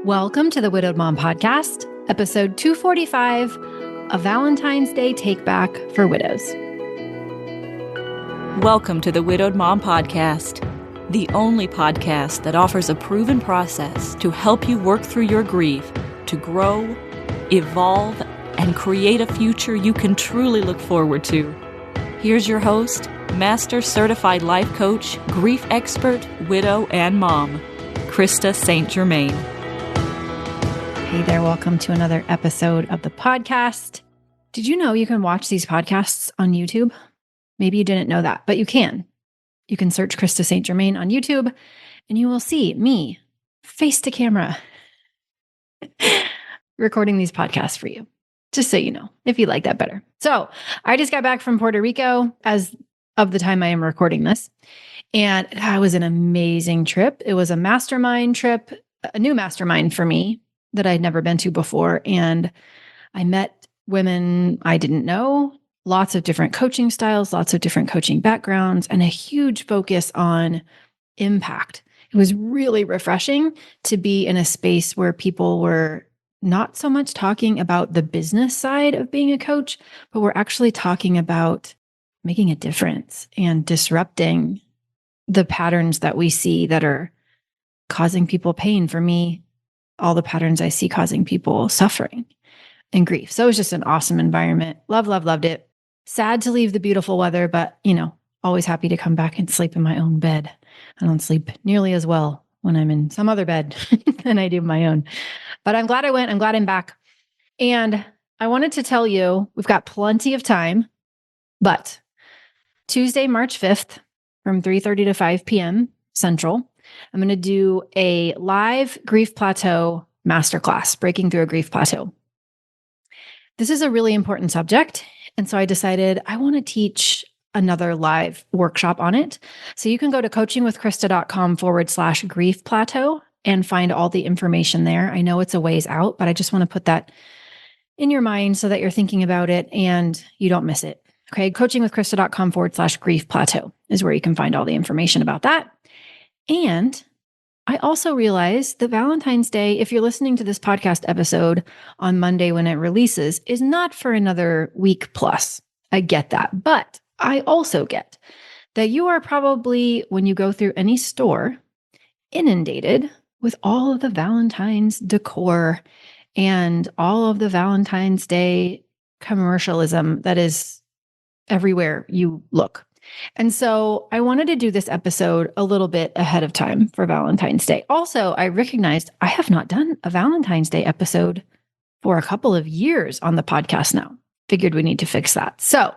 Welcome to the Widowed Mom Podcast, episode 245, a Valentine's Day Take Back for Widows. Welcome to the Widowed Mom Podcast, the only podcast that offers a proven process to help you work through your grief, to grow, evolve, and create a future you can truly look forward to. Here's your host, Master Certified Life Coach, Grief Expert, Widow, and Mom, Krista St-Germain. Hey there, welcome to another episode of the podcast. Did you know you can watch these podcasts on YouTube? Maybe you didn't know that, but you can. You can search Krista St-Germain on YouTube and you will see me face to camera recording these podcasts for you, just so you know, if you like that better. So I just got back from Puerto Rico as of the time I am recording this, and that was an amazing trip. It was a mastermind trip, a new mastermind for me that I'd never been to before. And I met women I didn't know, lots of different coaching styles, lots of different coaching backgrounds, and a huge focus on impact. It was really refreshing to be in a space where people were not so much talking about the business side of being a coach, but we're actually talking about making a difference and disrupting the patterns that we see that are causing people pain. For me, all the patterns I see causing people suffering and grief. So it was just an awesome environment. Loved it. Sad to leave the beautiful weather, but always happy to come back and sleep in my own bed. I don't sleep nearly as well when I'm in some other bed than I do my own. But I'm glad I went. I'm glad I'm back. And I wanted to tell you, we've got plenty of time, but Tuesday, March 5th from 3:30 to 5 p.m. Central, I'm going to do a live grief plateau masterclass, breaking through a grief plateau. This is a really important subject. And so I decided I want to teach another live workshop on it. So you can go to coachingwithkrista.com/grief plateau and find all the information there. I know it's a ways out, but I just want to put that in your mind so that you're thinking about it and you don't miss it. Okay. coachingwithkrista.com/grief plateau is where you can find all the information about that. And I also realized that Valentine's Day, if you're listening to this podcast episode on Monday when it releases, is not for another week plus. I get that. But I also get that you are probably, when you go through any store, inundated with all of the Valentine's decor and all of the Valentine's Day commercialism that is everywhere you look. And so I wanted to do this episode a little bit ahead of time for Valentine's Day. Also, I recognized I have not done a Valentine's Day episode for a couple of years on the podcast now. Figured we need to fix that. So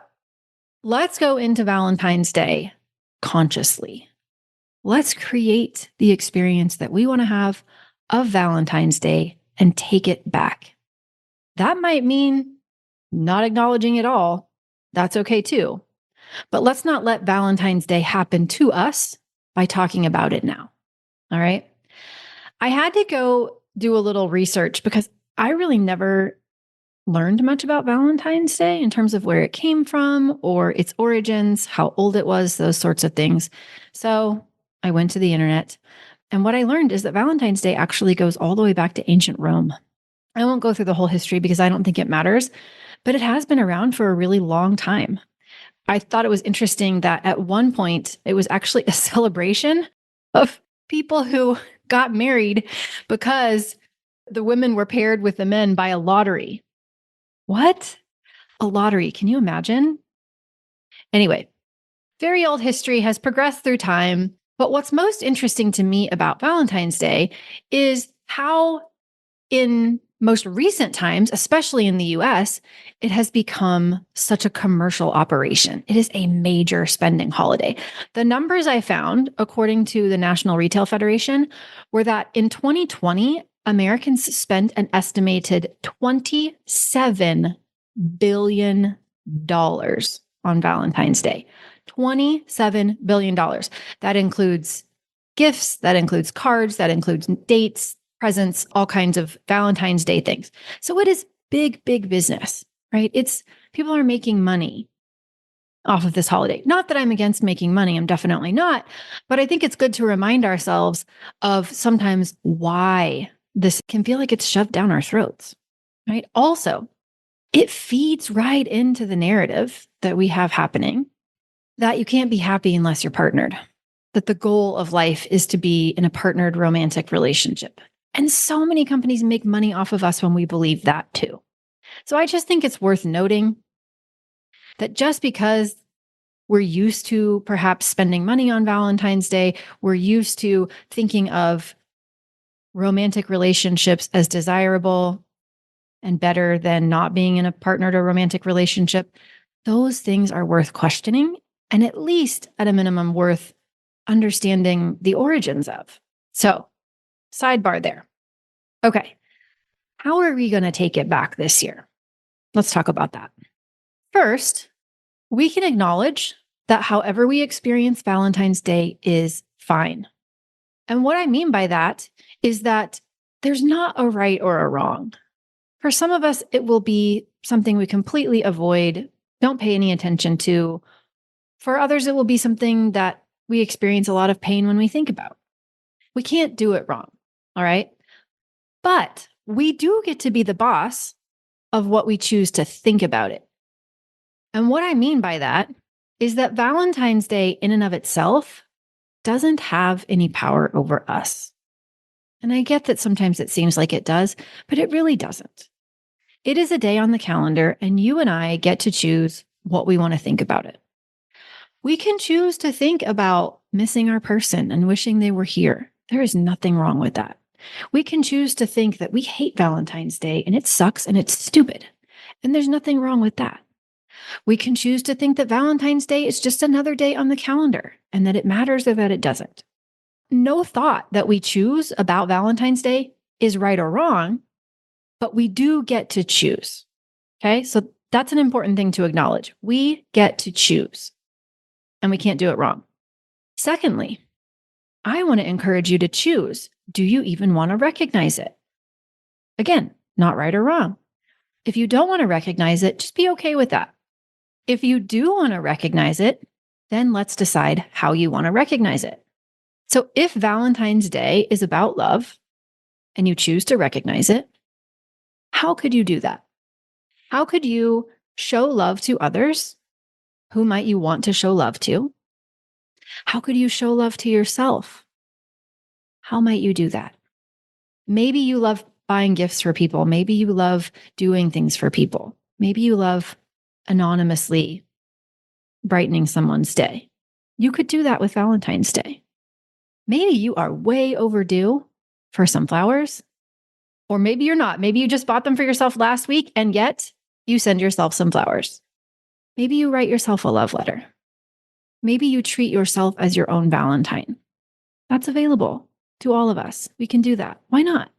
let's go into Valentine's Day consciously. Let's create the experience that we want to have of Valentine's Day and take it back. That might mean not acknowledging it all. That's okay too. But let's not let Valentine's Day happen to us by talking about it now. All right. I had to go do a little research because I really never learned much about Valentine's Day in terms of where it came from or its origins, how old it was, those sorts of things. So I went to the internet, and what I learned is that Valentine's Day actually goes all the way back to ancient Rome. I won't go through the whole history because I don't think it matters, but it has been around for a really long time. I thought it was interesting that at one point, it was actually a celebration of people who got married because the women were paired with the men by a lottery. What? A lottery. Can you imagine? Anyway, very old history has progressed through time. But what's most interesting to me about Valentine's Day is how in most recent times, especially in the US, it has become such a commercial operation. It is a major spending holiday. The numbers I found, according to the National Retail Federation, were that in 2020, Americans spent an estimated $27 billion on Valentine's Day. $27 billion. That includes gifts, that includes cards, that includes dates, presents, all kinds of Valentine's Day things. So it is big, big business, right? People are making money off of this holiday. Not that I'm against making money. I'm definitely not. But I think it's good to remind ourselves of sometimes why this can feel like it's shoved down our throats, right? Also, it feeds right into the narrative that we have happening that you can't be happy unless you're partnered, that the goal of life is to be in a partnered romantic relationship. And so many companies make money off of us when we believe that too. So I just think it's worth noting that just because we're used to perhaps spending money on Valentine's Day, we're used to thinking of romantic relationships as desirable and better than not being in a partnered or romantic relationship, those things are worth questioning and at least at a minimum worth understanding the origins of. So, sidebar there. Okay, how are we going to take it back this year? Let's talk about that. First, we can acknowledge that however we experience Valentine's Day is fine. And what I mean by that is that there's not a right or a wrong. For some of us, it will be something we completely avoid, don't pay any attention to. For others, it will be something that we experience a lot of pain when we think about. We can't do it wrong, all right? But we do get to be the boss of what we choose to think about it. And what I mean by that is that Valentine's Day, in and of itself, doesn't have any power over us. And I get that sometimes it seems like it does, but it really doesn't. It is a day on the calendar, and you and I get to choose what we want to think about it. We can choose to think about missing our person and wishing they were here. There is nothing wrong with that. We can choose to think that we hate Valentine's Day and it sucks and it's stupid. And there's nothing wrong with that. We can choose to think that Valentine's Day is just another day on the calendar and that it matters or that it doesn't. No thought that we choose about Valentine's Day is right or wrong, but we do get to choose. Okay, so that's an important thing to acknowledge. We get to choose, and we can't do it wrong. Secondly, I want to encourage you to choose. Do you even want to recognize it? Again, not right or wrong. If you don't want to recognize it, just be okay with that. If you do want to recognize it, then let's decide how you want to recognize it. So if Valentine's Day is about love and you choose to recognize it, how could you do that? How could you show love to others? Who might you want to show love to? How could you show love to yourself? How might you do that? Maybe you love buying gifts for people. Maybe you love doing things for people. Maybe you love anonymously brightening someone's day. You could do that with Valentine's Day. Maybe you are way overdue for some flowers, or maybe you're not. Maybe you just bought them for yourself last week and yet you send yourself some flowers. Maybe you write yourself a love letter. Maybe you treat yourself as your own Valentine. That's available to all of us. We can do that. Why not?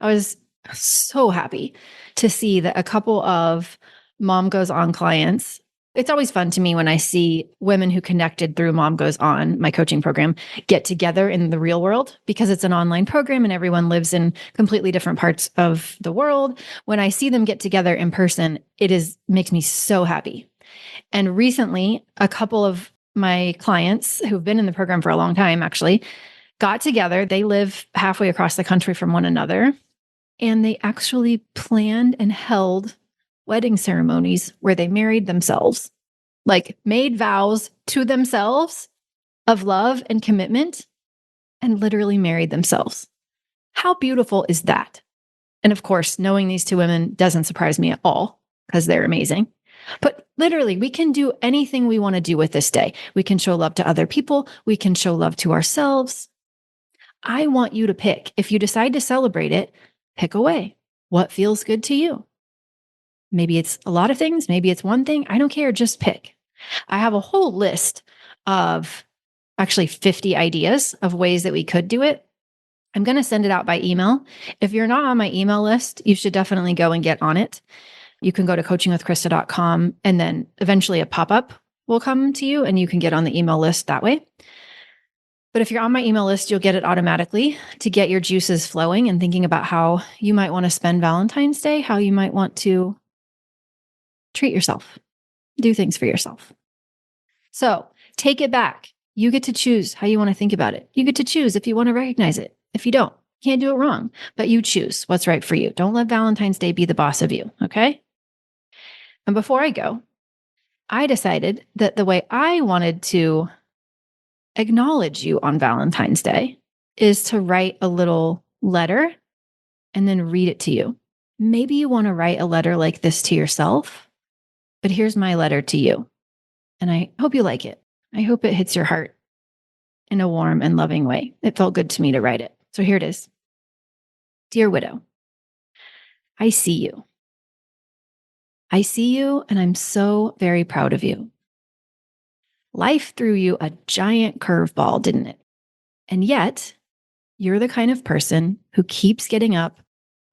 I was so happy to see that a couple of Mom Goes On clients. It's always fun to me when I see women who connected through Mom Goes On, my coaching program, get together in the real world because it's an online program and everyone lives in completely different parts of the world. When I see them get together in person, makes me so happy. And recently, a couple of my clients who've been in the program for a long time actually got together. They live halfway across the country from one another, and they actually planned and held wedding ceremonies where they married themselves, like made vows to themselves of love and commitment and literally married themselves. How beautiful is that? And of course, knowing these two women doesn't surprise me at all because they're amazing. But literally, we can do anything we want to do with this day. We can show love to other people. We can show love to ourselves. I want you to pick. If you decide to celebrate it, pick away. What feels good to you? Maybe it's a lot of things. Maybe it's one thing. I don't care. Just pick. I have a whole list of actually 50 ideas of ways that we could do it. I'm going to send it out by email. If you're not on my email list, you should definitely go and get on it. You can go to coachingwithkrista.com and then eventually a pop-up will come to you and you can get on the email list that way. But if you're on my email list, you'll get it automatically to get your juices flowing and thinking about how you might want to spend Valentine's Day, how you might want to treat yourself, do things for yourself. So take it back. You get to choose how you want to think about it. You get to choose if you want to recognize it. If you don't, Can't do it wrong, but you choose what's right for you. Don't let Valentine's Day be the boss of you, okay? And before I go, I decided that the way I wanted to acknowledge you on Valentine's Day is to write a little letter and then read it to you. Maybe you want to write a letter like this to yourself, but here's my letter to you. And I hope you like it. I hope it hits your heart in a warm and loving way. It felt good to me to write it. So here it is. Dear widow, I see you. I see you, and I'm so very proud of you. Life threw you a giant curveball, didn't it? And yet, you're the kind of person who keeps getting up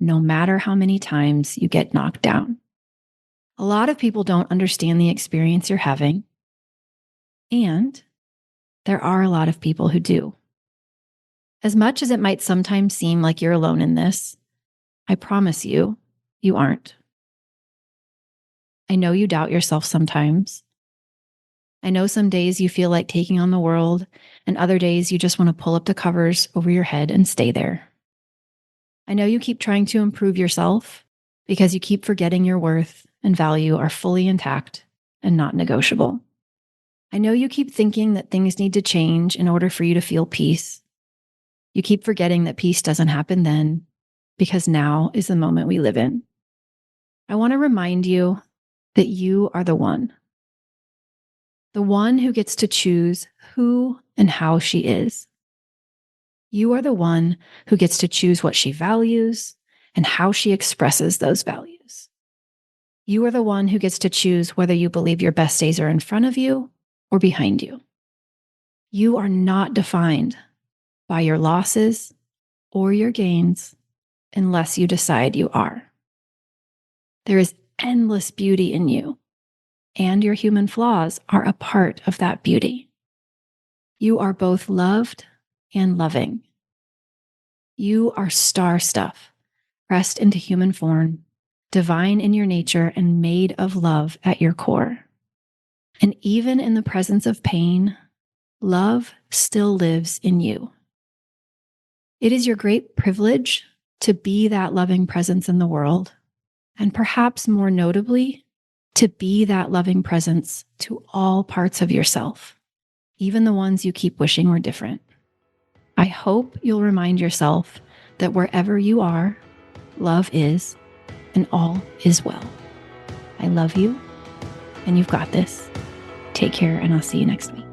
no matter how many times you get knocked down. A lot of people don't understand the experience you're having, and there are a lot of people who do. As much as it might sometimes seem like you're alone in this, I promise you, you aren't. I know you doubt yourself sometimes. I know some days you feel like taking on the world, and other days you just want to pull up the covers over your head and stay there. I know you keep trying to improve yourself because you keep forgetting your worth and value are fully intact and not negotiable. I know you keep thinking that things need to change in order for you to feel peace. You keep forgetting that peace doesn't happen then, because now is the moment we live in. I want to remind you that you are the one who gets to choose who and how she is. You are the one who gets to choose what she values and how she expresses those values. You are the one who gets to choose whether you believe your best days are in front of you or behind you. You are not defined by your losses or your gains unless you decide you are. There is endless beauty in you, and your human flaws are a part of that beauty. You are both loved and loving. You are star stuff, pressed into human form, divine in your nature, and made of love at your core. And even in the presence of pain, love still lives in you. It is your great privilege to be that loving presence in the world, and perhaps more notably, to be that loving presence to all parts of yourself, even the ones you keep wishing were different. I hope you'll remind yourself that wherever you are, love is, and all is well. I love you, and you've got this. Take care, and I'll see you next week.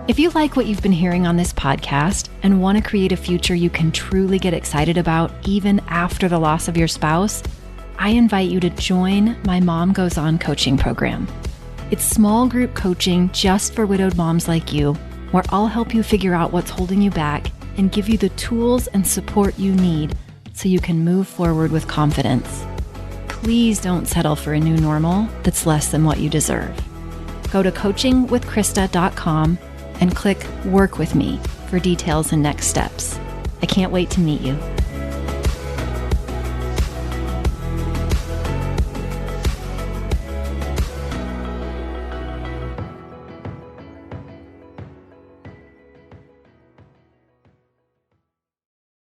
If you like what you've been hearing on this podcast and want to create a future you can truly get excited about even after the loss of your spouse, I invite you to join my Mom Goes On coaching program. It's small group coaching just for widowed moms like you, where I'll help you figure out what's holding you back and give you the tools and support you need so you can move forward with confidence. Please don't settle for a new normal that's less than what you deserve. Go to coachingwithkrista.com and click Work With Me for details and next steps. I can't wait to meet you.